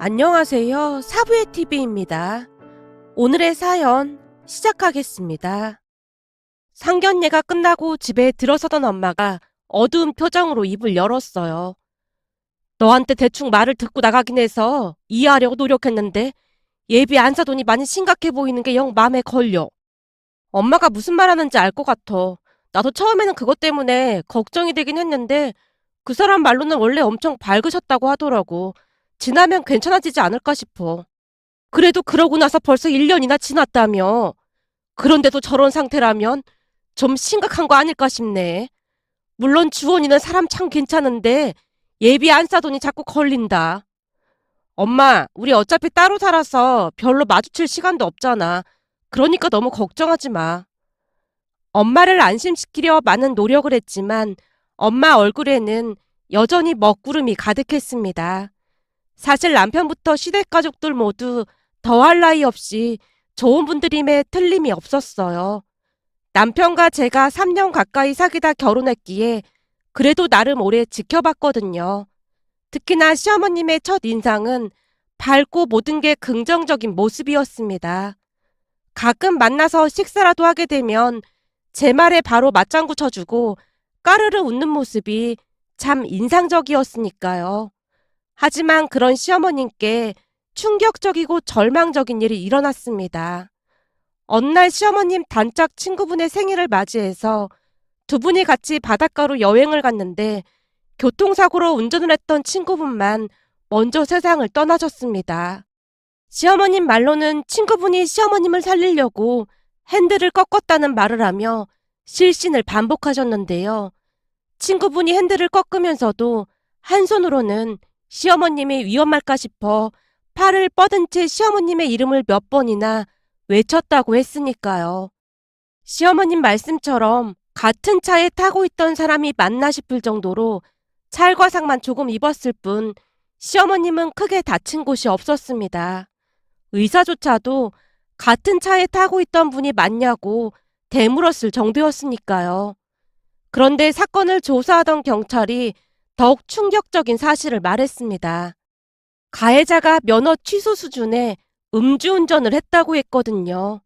안녕하세요. 사부의 TV입니다. 오늘의 사연 시작하겠습니다. 상견례가 끝나고 집에 들어서던 엄마가 어두운 표정으로 입을 열었어요. 너한테 대충 말을 듣고 나가긴 해서 이해하려고 노력했는데 예비 안사돈이 많이 심각해 보이는 게 영 맘에 걸려. 엄마가 무슨 말하는지 알 것 같아. 나도 처음에는 그것 때문에 걱정이 되긴 했는데 그 사람 말로는 원래 엄청 밝으셨다고 하더라고. 지나면 괜찮아지지 않을까 싶어. 그래도 그러고 나서 벌써 1년이나 지났다며. 그런데도 저런 상태라면 좀 심각한 거 아닐까 싶네. 물론 주원이는 사람 참 괜찮은데 예비 안사돈이 자꾸 걸린다. 엄마, 우리 어차피 따로 살아서 별로 마주칠 시간도 없잖아. 그러니까 너무 걱정하지 마. 엄마를 안심시키려 많은 노력을 했지만 엄마 얼굴에는 여전히 먹구름이 가득했습니다. 사실 남편부터 시댁 가족들 모두 더할 나위 없이 좋은 분들임에 틀림이 없었어요. 남편과 제가 3년 가까이 사귀다 결혼했기에 그래도 나름 오래 지켜봤거든요. 특히나 시어머님의 첫 인상은 밝고 모든 게 긍정적인 모습이었습니다. 가끔 만나서 식사라도 하게 되면 제 말에 바로 맞장구 쳐주고 까르르 웃는 모습이 참 인상적이었으니까요. 하지만 그런 시어머님께 충격적이고 절망적인 일이 일어났습니다. 어느 날 시어머님 단짝 친구분의 생일을 맞이해서 두 분이 같이 바닷가로 여행을 갔는데 교통사고로 운전을 했던 친구분만 먼저 세상을 떠나셨습니다. 시어머님 말로는 친구분이 시어머님을 살리려고 핸들을 꺾었다는 말을 하며 실신을 반복하셨는데요. 친구분이 핸들을 꺾으면서도 한 손으로는 시어머님이 위험할까 싶어 팔을 뻗은 채 시어머님의 이름을 몇 번이나 외쳤다고 했으니까요. 시어머님 말씀처럼 같은 차에 타고 있던 사람이 맞나 싶을 정도로 찰과상만 조금 입었을 뿐 시어머님은 크게 다친 곳이 없었습니다. 의사조차도 같은 차에 타고 있던 분이 맞냐고 되물었을 정도였으니까요. 그런데 사건을 조사하던 경찰이 더욱 충격적인 사실을 말했습니다. 가해자가 면허 취소 수준의 음주운전을 했다고 했거든요.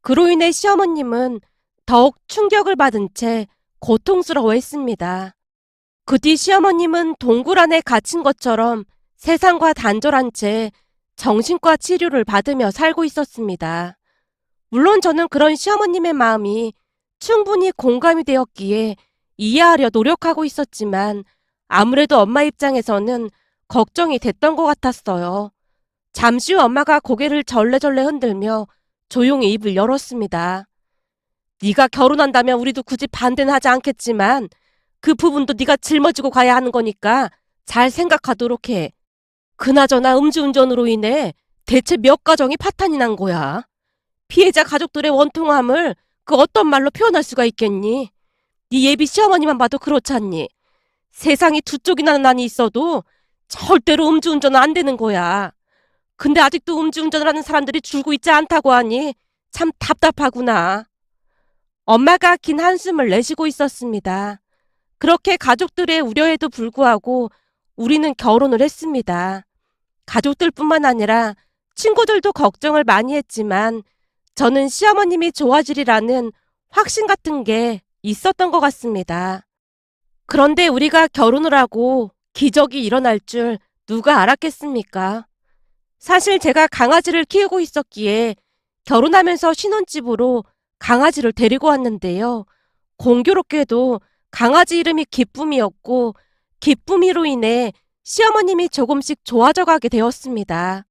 그로 인해 시어머님은 더욱 충격을 받은 채 고통스러워했습니다. 그 뒤 시어머님은 동굴 안에 갇힌 것처럼 세상과 단절한 채 정신과 치료를 받으며 살고 있었습니다. 물론 저는 그런 시어머님의 마음이 충분히 공감이 되었기에 이해하려 노력하고 있었지만 아무래도 엄마 입장에서는 걱정이 됐던 것 같았어요. 잠시 후 엄마가 고개를 절레절레 흔들며 조용히 입을 열었습니다. 네가 결혼한다면 우리도 굳이 반대는 하지 않겠지만 그 부분도 네가 짊어지고 가야 하는 거니까 잘 생각하도록 해. 그나저나 음주운전으로 인해 대체 몇 가정이 파탄이 난 거야. 피해자 가족들의 원통함을 그 어떤 말로 표현할 수가 있겠니? 네 예비 시어머니만 봐도 그렇잖니. 세상이 두 쪽이나 난이 있어도 절대로 음주운전은 안 되는 거야. 근데 아직도 음주운전을 하는 사람들이 줄고 있지 않다고 하니 참 답답하구나. 엄마가 긴 한숨을 내쉬고 있었습니다. 그렇게 가족들의 우려에도 불구하고 우리는 결혼을 했습니다. 가족들뿐만 아니라 친구들도 걱정을 많이 했지만 저는 시어머님이 좋아지리라는 확신 같은 게 있었던 것 같습니다. 그런데 우리가 결혼을 하고 기적이 일어날 줄 누가 알았겠습니까? 사실 제가 강아지를 키우고 있었기에 결혼하면서 신혼집으로 강아지를 데리고 왔는데요. 공교롭게도 강아지 이름이 기쁨이었고 기쁨이로 인해 시어머님이 조금씩 좋아져 가게 되었습니다.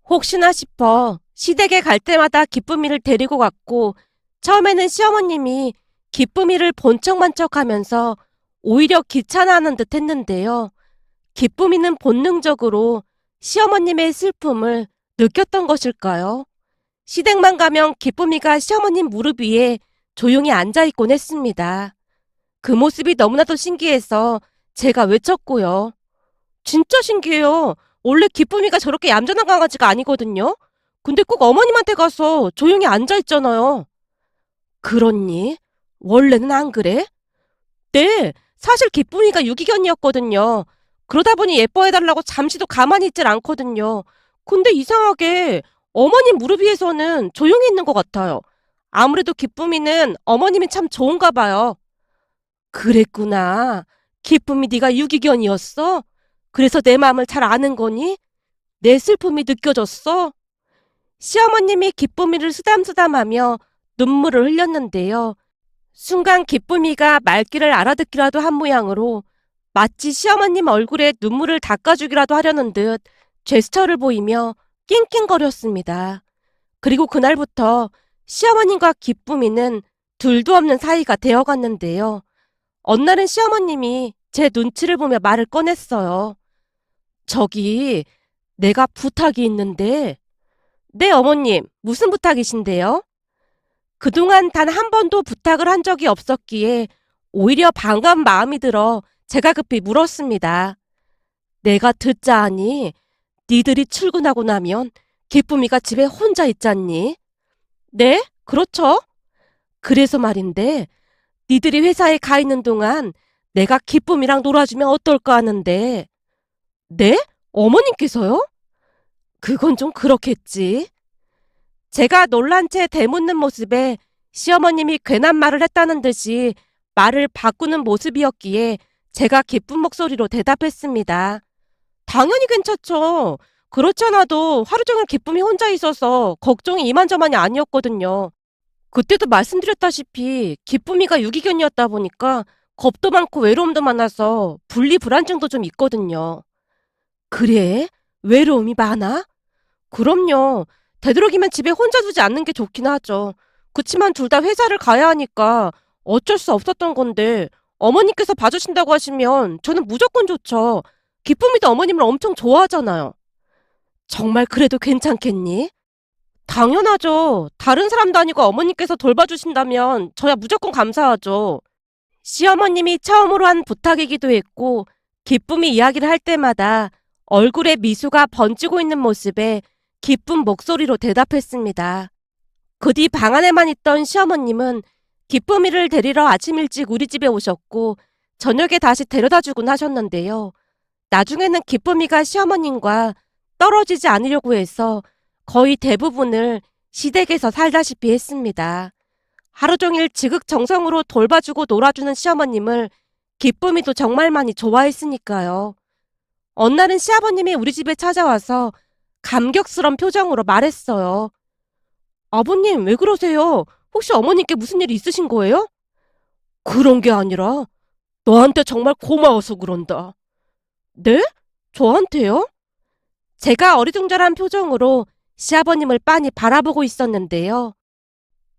혹시나 싶어 시댁에 갈 때마다 기쁨이를 데리고 갔고 처음에는 시어머님이 기쁨이를 본 척만 척하면서 오히려 귀찮아하는 듯 했는데요. 기쁨이는 본능적으로 시어머님의 슬픔을 느꼈던 것일까요? 시댁만 가면 기쁨이가 시어머님 무릎 위에 조용히 앉아있곤 했습니다. 그 모습이 너무나도 신기해서 제가 외쳤고요. 진짜 신기해요. 원래 기쁨이가 저렇게 얌전한 강아지가 아니거든요. 근데 꼭 어머님한테 가서 조용히 앉아있잖아요. 그렇니? 원래는 안 그래? 네, 사실 기쁨이가 유기견이었거든요. 그러다 보니 예뻐해달라고 잠시도 가만히 있질 않거든요. 근데 이상하게 어머님 무릎 위에서는 조용히 있는 것 같아요. 아무래도 기쁨이는 어머님이 참 좋은가 봐요. 그랬구나. 기쁨이 네가 유기견이었어? 그래서 내 마음을 잘 아는 거니? 내 슬픔이 느껴졌어? 시어머님이 기쁨이를 쓰담쓰담하며 눈물을 흘렸는데요. 순간 기쁨이가 말귀를 알아듣기라도 한 모양으로 마치 시어머님 얼굴에 눈물을 닦아주기라도 하려는 듯 제스처를 보이며 낑낑거렸습니다. 그리고 그날부터 시어머님과 기쁨이는 둘도 없는 사이가 되어갔는데요. 어느 날은 시어머님이 제 눈치를 보며 말을 꺼냈어요. 저기, 내가 부탁이 있는데. 네, 어머님, 무슨 부탁이신데요? 그동안 단 한 번도 부탁을 한 적이 없었기에 오히려 반가운 마음이 들어 제가 급히 물었습니다. 내가 듣자 하니 니들이 출근하고 나면 기쁨이가 집에 혼자 있잖니? 네, 그렇죠. 그래서 말인데 니들이 회사에 가 있는 동안 내가 기쁨이랑 놀아주면 어떨까 하는데. 네? 어머님께서요? 그건 좀 그렇겠지. 제가 놀란 채 되묻는 모습에 시어머님이 괜한 말을 했다는 듯이 말을 바꾸는 모습이었기에 제가 기쁜 목소리로 대답했습니다. 당연히 괜찮죠. 그렇지 않아도 하루 종일 기쁨이 혼자 있어서 걱정이 이만저만이 아니었거든요. 그때도 말씀드렸다시피 기쁨이가 유기견이었다 보니까 겁도 많고 외로움도 많아서 분리불안증도 좀 있거든요. 그래? 외로움이 많아? 그럼요. 되도록이면 집에 혼자 두지 않는 게 좋긴 하죠. 그치만 둘 다 회사를 가야 하니까 어쩔 수 없었던 건데 어머니께서 봐주신다고 하시면 저는 무조건 좋죠. 기쁨이도 어머님을 엄청 좋아하잖아요. 정말 그래도 괜찮겠니? 당연하죠. 다른 사람도 아니고 어머니께서 돌봐주신다면 저야 무조건 감사하죠. 시어머님이 처음으로 한 부탁이기도 했고 기쁨이 이야기를 할 때마다 얼굴에 미소가 번지고 있는 모습에 기쁜 목소리로 대답했습니다. 그 뒤 방 안에만 있던 시어머님은 기쁨이를 데리러 아침 일찍 우리 집에 오셨고 저녁에 다시 데려다주곤 하셨는데요. 나중에는 기쁨이가 시어머님과 떨어지지 않으려고 해서 거의 대부분을 시댁에서 살다시피 했습니다. 하루 종일 지극정성으로 돌봐주고 놀아주는 시어머님을 기쁨이도 정말 많이 좋아했으니까요. 어느 날은 시아버님이 우리 집에 찾아와서 감격스런 표정으로 말했어요. 아버님, 왜 그러세요? 혹시 어머님께 무슨 일이 있으신 거예요? 그런 게 아니라 너한테 정말 고마워서 그런다. 네? 저한테요? 제가 어리둥절한 표정으로 시아버님을 빤히 바라보고 있었는데요.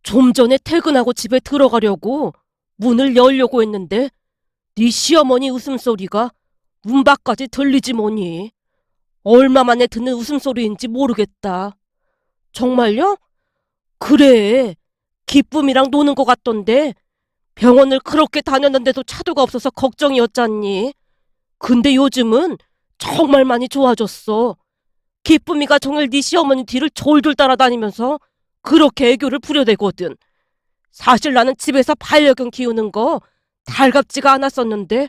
좀 전에 퇴근하고 집에 들어가려고 문을 열려고 했는데 네 시어머니 웃음소리가 문 밖까지 들리지 뭐니. 얼마 만에 듣는 웃음소리인지 모르겠다. 정말요? 그래. 기쁨이랑 노는 것 같던데 병원을 그렇게 다녔는데도 차도가 없어서 걱정이었잖니. 근데 요즘은 정말 많이 좋아졌어. 기쁨이가 종일 네 시어머니 뒤를 졸졸 따라다니면서 그렇게 애교를 부려대거든. 사실 나는 집에서 반려견 키우는 거 달갑지가 않았었는데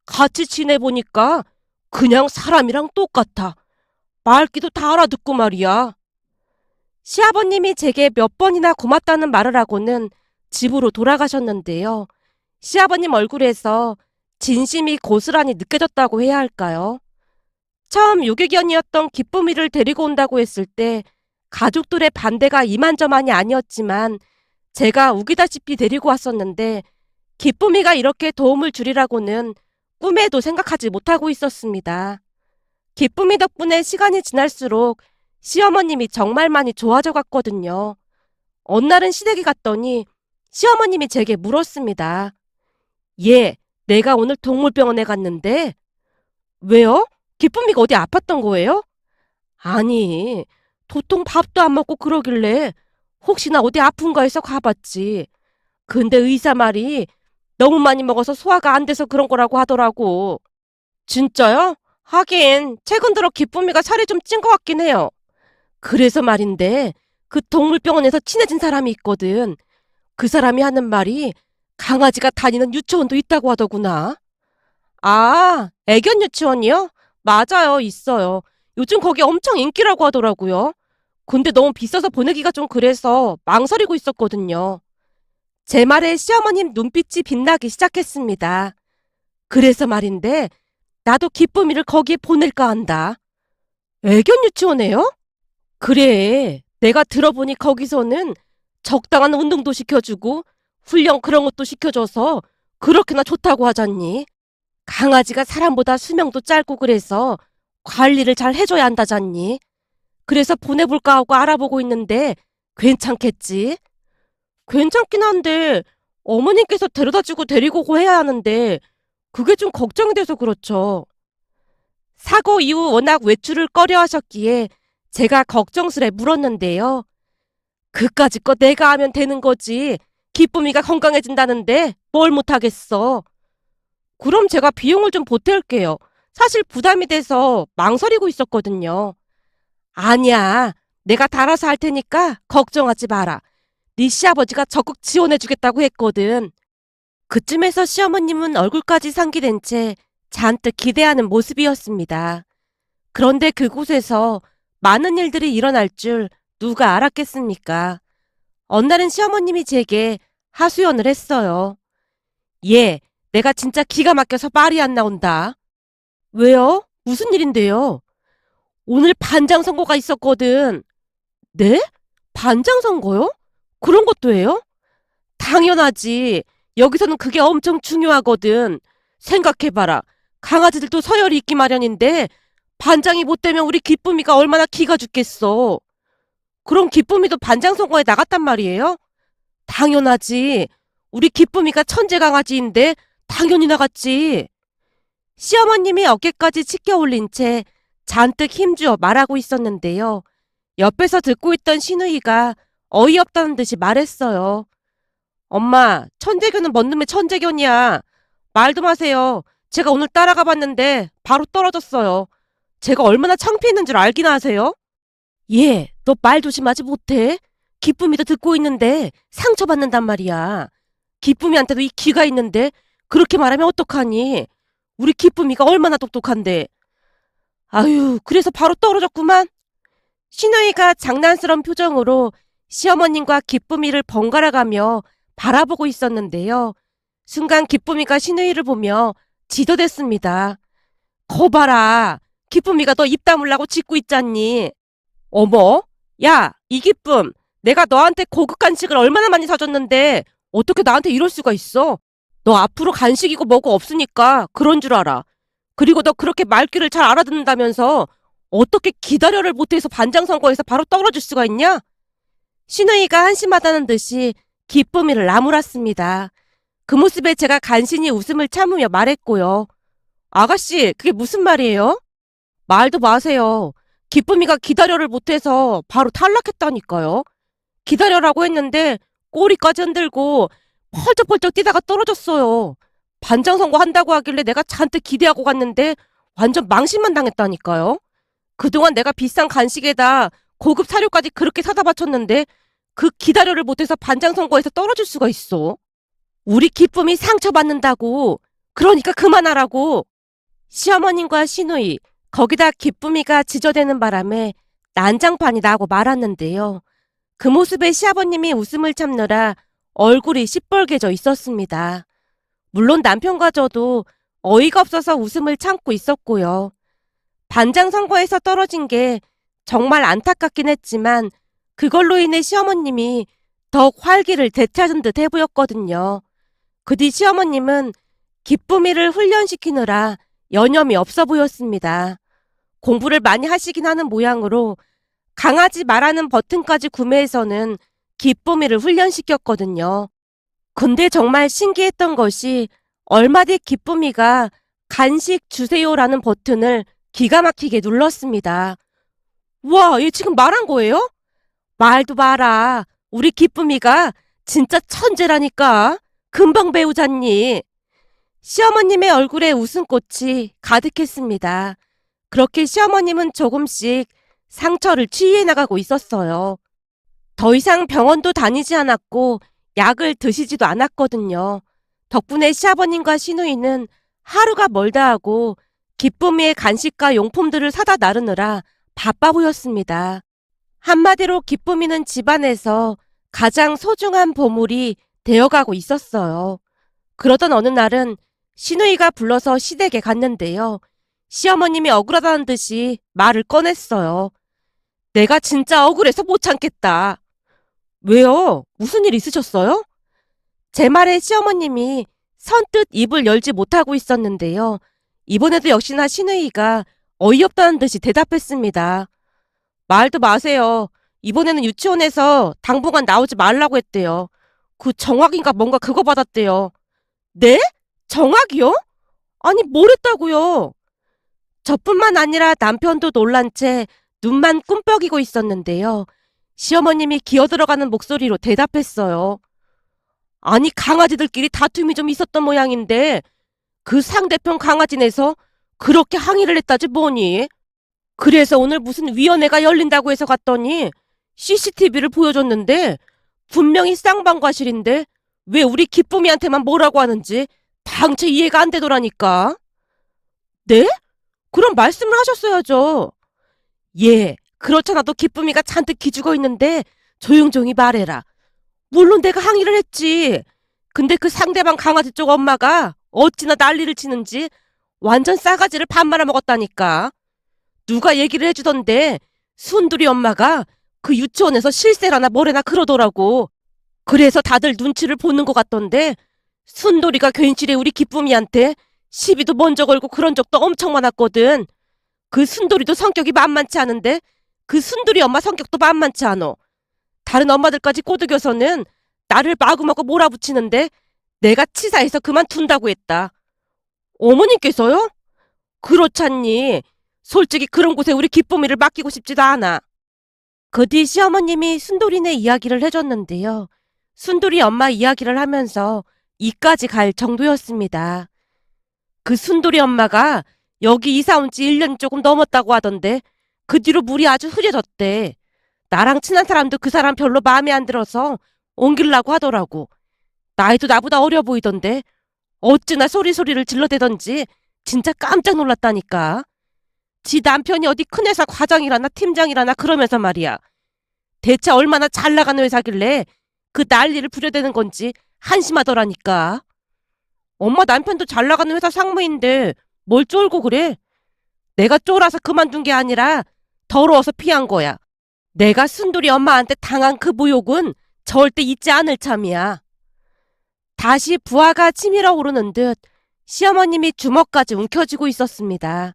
같이 지내보니까 그냥 사람이랑 똑같아. 말귀도 다 알아듣고 말이야. 시아버님이 제게 몇 번이나 고맙다는 말을 하고는 집으로 돌아가셨는데요. 시아버님 얼굴에서 진심이 고스란히 느껴졌다고 해야 할까요? 처음 유기견이었던 기쁨이를 데리고 온다고 했을 때 가족들의 반대가 이만저만이 아니었지만 제가 우기다시피 데리고 왔었는데 기쁨이가 이렇게 도움을 주리라고는 꿈에도 생각하지 못하고 있었습니다. 기쁨이 덕분에 시간이 지날수록 시어머님이 정말 많이 좋아져 갔거든요. 어느 날은 시댁에 갔더니 시어머님이 제게 물었습니다. 얘, 내가 오늘 동물병원에 갔는데. 왜요? 기쁨이가 어디 아팠던 거예요? 아니, 도통 밥도 안 먹고 그러길래 혹시나 어디 아픈가 해서 가봤지. 근데 의사 말이 너무 많이 먹어서 소화가 안 돼서 그런 거라고 하더라고. 진짜요? 하긴 최근 들어 기쁨이가 살이 좀 찐 것 같긴 해요. 그래서 말인데 그 동물병원에서 친해진 사람이 있거든. 그 사람이 하는 말이 강아지가 다니는 유치원도 있다고 하더구나. 아, 애견 유치원이요? 맞아요, 있어요. 요즘 거기 엄청 인기라고 하더라고요. 근데 너무 비싸서 보내기가 좀 그래서 망설이고 있었거든요. 제 말에 시어머님 눈빛이 빛나기 시작했습니다. 그래서 말인데, 나도 기쁨이를 거기에 보낼까 한다. 애견 유치원에요? 그래. 내가 들어보니 거기서는 적당한 운동도 시켜주고, 훈련 그런 것도 시켜줘서 그렇게나 좋다고 하잖니. 강아지가 사람보다 수명도 짧고 그래서 관리를 잘 해줘야 한다잖니. 그래서 보내볼까 하고 알아보고 있는데 괜찮겠지? 괜찮긴 한데 어머님께서 데려다주고 데리고 오고 해야 하는데 그게 좀 걱정이 돼서 그렇죠. 사고 이후 워낙 외출을 꺼려 하셨기에 제가 걱정스레 물었는데요. 그까짓 거 내가 하면 되는 거지. 기쁨이가 건강해진다는데 뭘 못하겠어. 그럼 제가 비용을 좀 보탤게요. 사실 부담이 돼서 망설이고 있었거든요. 아니야. 내가 다 알아서 할 테니까 걱정하지 마라. 네 시아버지가 적극 지원해주겠다고 했거든. 그쯤에서 시어머님은 얼굴까지 상기된 채 잔뜩 기대하는 모습이었습니다. 그런데 그곳에서 많은 일들이 일어날 줄 누가 알았겠습니까? 어느 날은 시어머님이 제게 하소연을 했어요. 얘, 내가 진짜 기가 막혀서 말이 안 나온다. 왜요? 무슨 일인데요? 오늘 반장 선거가 있었거든. 네? 반장 선거요? 그런 것도 해요? 당연하지. 여기서는 그게 엄청 중요하거든. 생각해봐라. 강아지들도 서열이 있기 마련인데 반장이 못 되면 우리 기쁨이가 얼마나 기가 죽겠어. 그럼 기쁨이도 반장 선거에 나갔단 말이에요? 당연하지. 우리 기쁨이가 천재 강아지인데 당연히 나갔지. 시어머님이 어깨까지 치켜 올린 채 잔뜩 힘주어 말하고 있었는데요. 옆에서 듣고 있던 신우이가 어이없다는 듯이 말했어요. 엄마, 천재견은 뭔 놈의 천재견이야. 말도 마세요. 제가 오늘 따라가 봤는데 바로 떨어졌어요. 제가 얼마나 창피했는 줄 알기나 하세요? 예, 너 말 조심하지 못해? 기쁨이도 듣고 있는데 상처받는단 말이야. 기쁨이한테도 이 귀가 있는데 그렇게 말하면 어떡하니? 우리 기쁨이가 얼마나 똑똑한데. 아유, 그래서 바로 떨어졌구만. 신우이가 장난스러운 표정으로 시어머님과 기쁨이를 번갈아 가며 바라보고 있었는데요. 순간 기쁨이가 신우이를 보며 지도됐습니다. 거봐라. 기쁨이가 너 입 다물라고 짖고 있잖니. 어머, 야, 이 기쁨. 내가 너한테 고급 간식을 얼마나 많이 사줬는데 어떻게 나한테 이럴 수가 있어? 너 앞으로 간식이고 뭐고 없으니까 그런 줄 알아. 그리고 너 그렇게 말귀를 잘 알아듣는다면서 어떻게 기다려를 못해서 반장 선거에서 바로 떨어질 수가 있냐? 신우이가 한심하다는 듯이 기쁨이를 나무랐습니다. 그 모습에 제가 간신히 웃음을 참으며 말했고요. 아가씨, 그게 무슨 말이에요? 말도 마세요. 기쁨이가 기다려를 못해서 바로 탈락했다니까요. 기다려라고 했는데 꼬리까지 흔들고 펄쩍펄쩍 뛰다가 떨어졌어요. 반장 선거 한다고 하길래 내가 잔뜩 기대하고 갔는데 완전 망신만 당했다니까요. 그동안 내가 비싼 간식에다 고급 사료까지 그렇게 사다 바쳤는데 그 기다려를 못해서 반장 선거에서 떨어질 수가 있어. 우리 기쁨이 상처받는다고. 그러니까 그만하라고. 시어머님과 시누이, 거기다 기쁨이가 지저대는 바람에 난장판이 나고 말았는데요. 그 모습에 시아버님이 웃음을 참느라 얼굴이 시뻘개져 있었습니다. 물론 남편과 저도 어이가 없어서 웃음을 참고 있었고요. 반장 선거에서 떨어진 게 정말 안타깝긴 했지만 그걸로 인해 시어머님이 더욱 활기를 되찾은 듯 해보였거든요. 그 뒤 시어머님은 기쁨이를 훈련시키느라 여념이 없어 보였습니다. 공부를 많이 하시긴 하는 모양으로 강아지 말하는 버튼까지 구매해서는 기쁨이를 훈련시켰거든요. 근데 정말 신기했던 것이 얼마 뒤 기쁨이가 간식 주세요라는 버튼을 기가 막히게 눌렀습니다. 와, 얘 지금 말한 거예요? 말도 마라. 우리 기쁨이가 진짜 천재라니까. 금방 배우잖니. 시어머님의 얼굴에 웃음꽃이 가득했습니다. 그렇게 시어머님은 조금씩 상처를 치유해 나가고 있었어요. 더 이상 병원도 다니지 않았고 약을 드시지도 않았거든요. 덕분에 시아버님과 시누이는 하루가 멀다 하고 기쁨이의 간식과 용품들을 사다 나르느라 바빠 보였습니다. 한마디로 기쁨이는 집안에서 가장 소중한 보물이 되어가고 있었어요. 그러던 어느 날은 시누이가 불러서 시댁에 갔는데요. 시어머님이 억울하다는 듯이 말을 꺼냈어요. 내가 진짜 억울해서 못 참겠다. 왜요? 무슨 일 있으셨어요? 제 말에 시어머님이 선뜻 입을 열지 못하고 있었는데요. 이번에도 역시나 시누이가 어이없다는 듯이 대답했습니다. 말도 마세요. 이번에는 유치원에서 당분간 나오지 말라고 했대요. 그 정확인가 뭔가 그거 받았대요. 네? 정확이요? 아니 뭘 했다고요? 저뿐만 아니라 남편도 놀란 채 눈만 꿈뻑이고 있었는데요. 시어머님이 기어들어가는 목소리로 대답했어요. 아니 강아지들끼리 다툼이 좀 있었던 모양인데 그 상대편 강아지 내서 그렇게 항의를 했다지 뭐니? 그래서 오늘 무슨 위원회가 열린다고 해서 갔더니 CCTV를 보여줬는데 분명히 쌍방과실인데 왜 우리 기쁨이한테만 뭐라고 하는지 당체 이해가 안 되더라니까. 네? 그럼 말씀을 하셨어야죠. 예, 그렇잖아도 기쁨이가 잔뜩 기죽어 있는데 조용조용히 말해라. 물론 내가 항의를 했지. 근데 그 상대방 강아지 쪽 엄마가 어찌나 난리를 치는지 완전 싸가지를 밥 말아먹었다니까. 누가 얘기를 해주던데 순두리 엄마가 그 유치원에서 실세라나 뭐래나 그러더라고. 그래서 다들 눈치를 보는 것 같던데 순돌이가 괜시레 우리 기쁨이한테 시비도 먼저 걸고 그런 적도 엄청 많았거든. 그 순돌이도 성격이 만만치 않은데 그 순돌이 엄마 성격도 만만치 않어. 다른 엄마들까지 꼬드겨서는 나를 마구마구 몰아붙이는데 내가 치사해서 그만둔다고 했다. 어머님께서요? 그렇잖니. 솔직히 그런 곳에 우리 기쁨이를 맡기고 싶지도 않아. 그 뒤 시어머님이 순돌이네 이야기를 해줬는데요. 순돌이 엄마 이야기를 하면서 이까지 갈 정도였습니다. 그 순돌이 엄마가 여기 이사 온 지 1년 조금 넘었다고 하던데 그 뒤로 물이 아주 흐려졌대. 나랑 친한 사람도 그 사람 별로 마음에 안 들어서 옮기려고 하더라고. 나이도 나보다 어려 보이던데 어찌나 소리소리를 질러대던지 진짜 깜짝 놀랐다니까. 지 남편이 어디 큰 회사 과장이라나 팀장이라나 그러면서 말이야. 대체 얼마나 잘 나가는 회사길래 그 난리를 부려대는 건지 한심하더라니까. 엄마 남편도 잘 나가는 회사 상무인데 뭘 쫄고 그래? 내가 쫄아서 그만둔 게 아니라 더러워서 피한 거야. 내가 순돌이 엄마한테 당한 그 모욕은 절대 잊지 않을 참이야. 다시 부하가 치밀어 오르는 듯 시어머님이 주먹까지 움켜쥐고 있었습니다.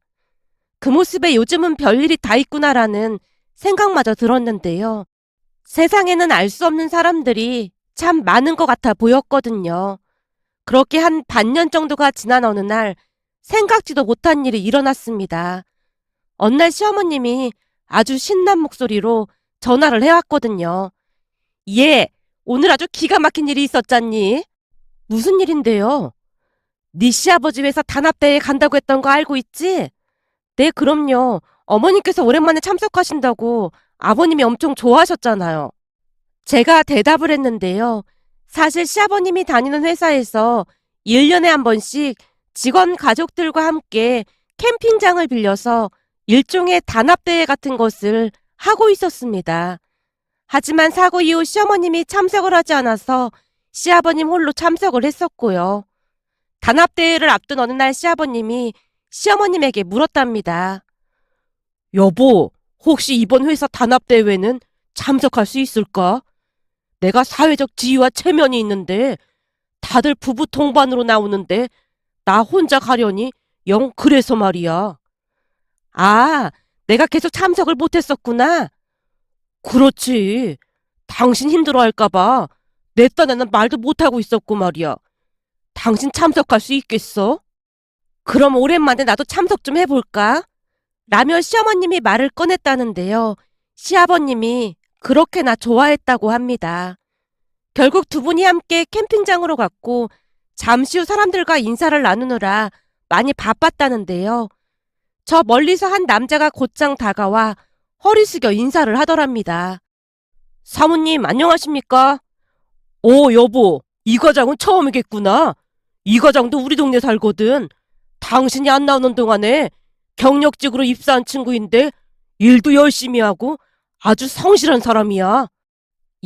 그 모습에 요즘은 별일이 다 있구나라는 생각마저 들었는데요. 세상에는 알 수 없는 사람들이 참 많은 것 같아 보였거든요. 그렇게 한 반년 정도가 지난 어느 날 생각지도 못한 일이 일어났습니다. 어느 날 시어머님이 아주 신난 목소리로 전화를 해왔거든요. 예, 오늘 아주 기가 막힌 일이 있었잖니? 무슨 일인데요? 네 시아버지 회사 단합대회에 간다고 했던 거 알고 있지? 네, 그럼요. 어머님께서 오랜만에 참석하신다고 아버님이 엄청 좋아하셨잖아요. 제가 대답을 했는데요. 사실 시아버님이 다니는 회사에서 1년에 한 번씩 직원 가족들과 함께 캠핑장을 빌려서 일종의 단합대회 같은 것을 하고 있었습니다. 하지만 사고 이후 시어머님이 참석을 하지 않아서 시아버님 홀로 참석을 했었고요. 단합대회를 앞둔 어느 날 시아버님이 시어머님에게 물었답니다. 여보, 혹시 이번 회사 단합대회는 참석할 수 있을까? 내가 사회적 지위와 체면이 있는데 다들 부부 동반으로 나오는데 나 혼자 가려니 영 그래서 말이야. 아, 내가 계속 참석을 못했었구나. 그렇지. 당신 힘들어할까봐 내 딴에는 말도 못하고 있었고 말이야. 당신 참석할 수 있겠어? 그럼 오랜만에 나도 참석 좀 해볼까? 라며 시어머님이 말을 꺼냈다는데요. 시아버님이 그렇게나 좋아했다고 합니다. 결국 두 분이 함께 캠핑장으로 갔고 잠시 후 사람들과 인사를 나누느라 많이 바빴다는데요. 저 멀리서 한 남자가 곧장 다가와 허리 숙여 인사를 하더랍니다. 사모님 안녕하십니까? 여보, 이 과장은 처음이겠구나. 이 과장도 우리 동네 살거든. 당신이 안 나오는 동안에 경력직으로 입사한 친구인데 일도 열심히 하고 아주 성실한 사람이야.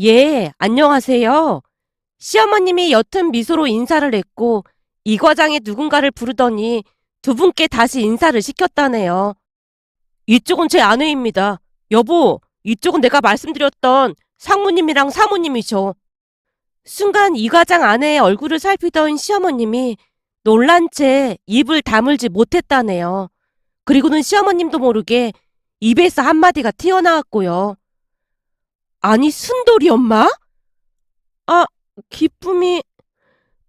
예, 안녕하세요. 시어머님이 옅은 미소로 인사를 했고 이 과장이 누군가를 부르더니 두 분께 다시 인사를 시켰다네요. 이쪽은 제 아내입니다. 여보, 이쪽은 내가 말씀드렸던 상무님이랑 사모님이죠. 순간 이 과장 아내의 얼굴을 살피던 시어머님이 놀란 채 입을 다물지 못했다네요. 그리고는 시어머님도 모르게 입에서 한마디가 튀어나왔고요. 아니, 순돌이 엄마? 아, 기쁨이...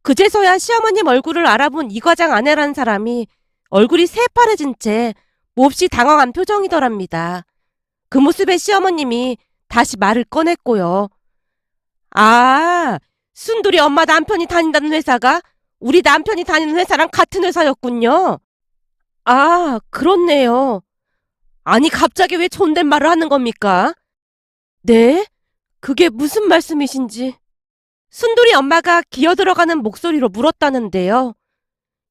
그제서야 시어머님 얼굴을 알아본 이 과장 아내라는 사람이 얼굴이 새파래진 채 몹시 당황한 표정이더랍니다. 그 모습에 시어머님이 다시 말을 꺼냈고요. 아, 순돌이 엄마 남편이 다닌다는 회사가 우리 남편이 다니는 회사랑 같은 회사였군요. 아, 그렇네요. 아니, 갑자기 왜 존댓말을 하는 겁니까? 네? 그게 무슨 말씀이신지. 순돌이 엄마가 기어들어가는 목소리로 물었다는데요.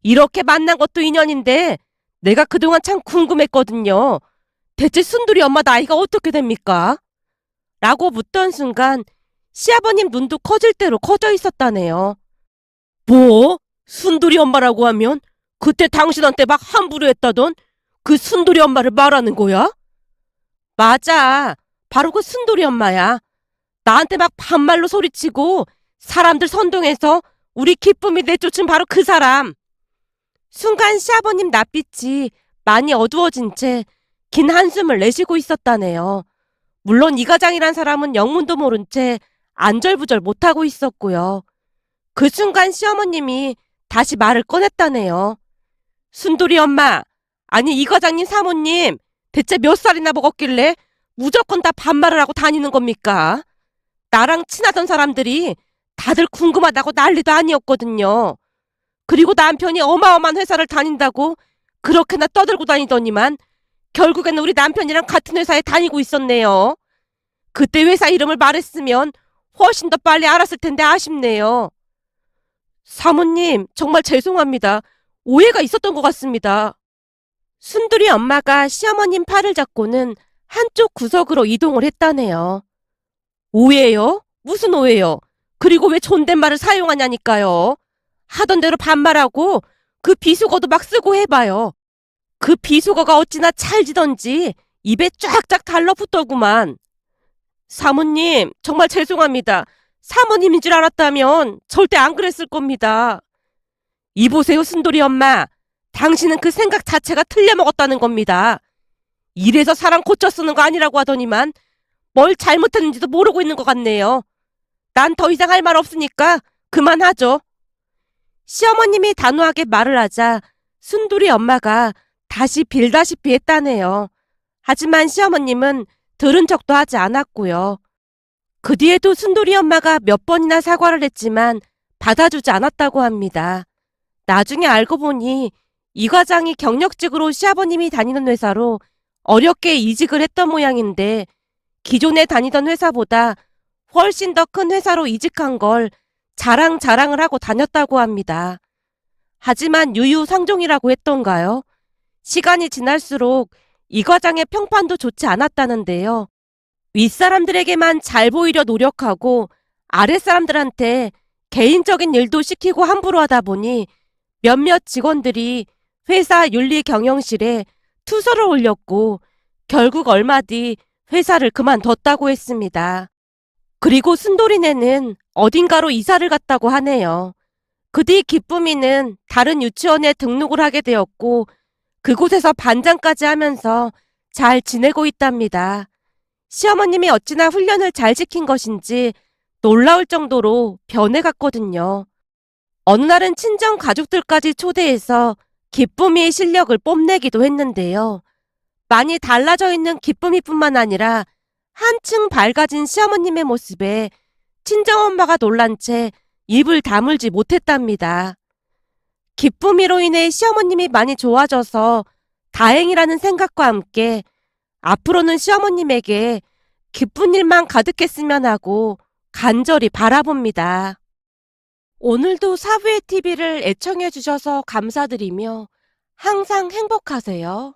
이렇게 만난 것도 인연인데 내가 그동안 참 궁금했거든요. 대체 순돌이 엄마 나이가 어떻게 됩니까? 라고 묻던 순간 시아버님 눈도 커질 대로 커져 있었다네요. 뭐? 순돌이 엄마라고 하면 그때 당신한테 막 함부로 했다던 그 순돌이 엄마를 말하는 거야? 맞아. 바로 그 순돌이 엄마야. 나한테 막 반말로 소리치고 사람들 선동해서 우리 기쁨이 내쫓은 바로 그 사람. 순간 시아버님 낯빛이 많이 어두워진 채 긴 한숨을 내쉬고 있었다네요. 물론 이 과장이란 사람은 영문도 모른 채 안절부절 못하고 있었고요. 그 순간 시어머님이 다시 말을 꺼냈다네요. 순돌이 엄마, 아니 이 과장님 사모님 대체 몇 살이나 먹었길래 무조건 다 반말을 하고 다니는 겁니까? 나랑 친하던 사람들이 다들 궁금하다고 난리도 아니었거든요. 그리고 남편이 어마어마한 회사를 다닌다고 그렇게나 떠들고 다니더니만 결국에는 우리 남편이랑 같은 회사에 다니고 있었네요. 그때 회사 이름을 말했으면 훨씬 더 빨리 알았을 텐데 아쉽네요. 사모님, 정말 죄송합니다. 오해가 있었던 것 같습니다. 순돌이 엄마가 시어머님 팔을 잡고는 한쪽 구석으로 이동을 했다네요. 오해요? 무슨 오해요? 그리고 왜 존댓말을 사용하냐니까요. 하던 대로 반말하고 그 비속어도 막 쓰고 해봐요. 그 비속어가 어찌나 찰지던지 입에 쫙쫙 달라붙더구만. 사모님, 정말 죄송합니다. 사모님인 줄 알았다면 절대 안 그랬을 겁니다. 이보세요, 순돌이 엄마. 당신은 그 생각 자체가 틀려먹었다는 겁니다. 이래서 사람 고쳐 쓰는 거 아니라고 하더니만 뭘 잘못했는지도 모르고 있는 것 같네요. 난 더 이상 할 말 없으니까 그만하죠. 시어머님이 단호하게 말을 하자 순돌이 엄마가 다시 빌다시피 했다네요. 하지만 시어머님은 들은 척도 하지 않았고요. 그 뒤에도 순돌이 엄마가 몇 번이나 사과를 했지만 받아주지 않았다고 합니다. 나중에 알고 보니 이 과장이 경력직으로 시아버님이 다니는 회사로 어렵게 이직을 했던 모양인데 기존에 다니던 회사보다 훨씬 더 큰 회사로 이직한 걸 자랑을 하고 다녔다고 합니다. 하지만 유유상종이라고 했던가요? 시간이 지날수록 이 과장의 평판도 좋지 않았다는데요. 윗사람들에게만 잘 보이려 노력하고 아랫사람들한테 개인적인 일도 시키고 함부로 하다 보니 몇몇 직원들이 회사 윤리경영실에 투서를 올렸고 결국 얼마 뒤 회사를 그만뒀다고 했습니다. 그리고 순돌이네는 어딘가로 이사를 갔다고 하네요. 그 뒤 기쁨이는 다른 유치원에 등록을 하게 되었고 그곳에서 반장까지 하면서 잘 지내고 있답니다. 시어머님이 어찌나 훈련을 잘 지킨 것인지 놀라울 정도로 변해갔거든요. 어느 날은 친정 가족들까지 초대해서 기쁨이의 실력을 뽐내기도 했는데요. 많이 달라져 있는 기쁨이뿐만 아니라 한층 밝아진 시어머님의 모습에 친정엄마가 놀란 채 입을 다물지 못했답니다. 기쁨이로 인해 시어머님이 많이 좋아져서 다행이라는 생각과 함께 앞으로는 시어머님에게 기쁜 일만 가득했으면 하고 간절히 바라봅니다. 오늘도 사부의 TV를 애청해 주셔서 감사드리며 항상 행복하세요.